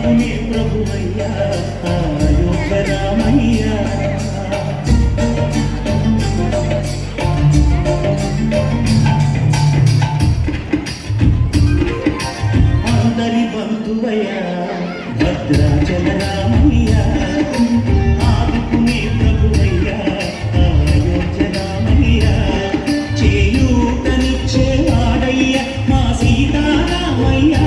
ఆదుకునే ప్రభువయ్యా అయోధ్య రామయ్యా. అందరి బంధువయ్యా భద్రాచల రామయ్యా. ఆదుకునే ప్రభువయ్యా అయోధ్య రామయ్యా. చేయూతనిచ్చే వాడయ్యా మా సీతారామయ్యా.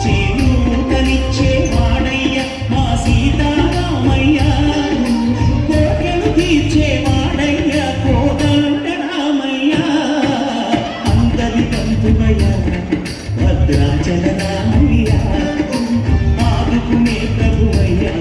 చేయూతనిచ్చే వాడయ్యా మా సీతారామయ్యా. కోటలు తీర్చే వాడయ్యా కోదండ రామయ్యా. అందరి బంధువయ్యా భద్రాచల రామయ్యా. ఆదుకునే ప్రభువయ్యా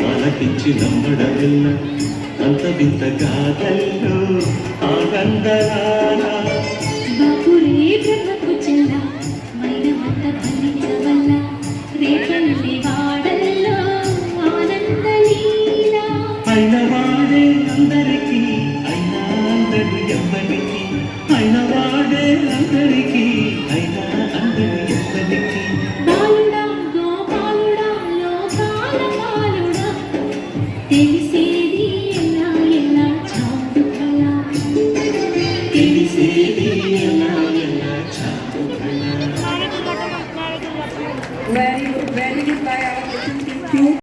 ఆలకించి నమ్మడమెల్ల అంత వింత గాథల్లో ఆనందరాల బాపురే బ్రహ్మకు చెల్ల మైనమంత ఫలించవల్ల రేపల్లి వాడల్లో ఆనందలీల. అయిన వాడే అందరికీ అయినా అందరి ఎవ్వరికి. అయిన వాడే అందరికీ అయినా అందరి ఎవ్వరికి. బాలుడా గోపాలుడా లోకాల పాలుడా తెలిసేది ఎలా ఎలా చావుకలా. తెలిసేది ఎలా ఎలా చావుకలా. Very good, very good. Bye.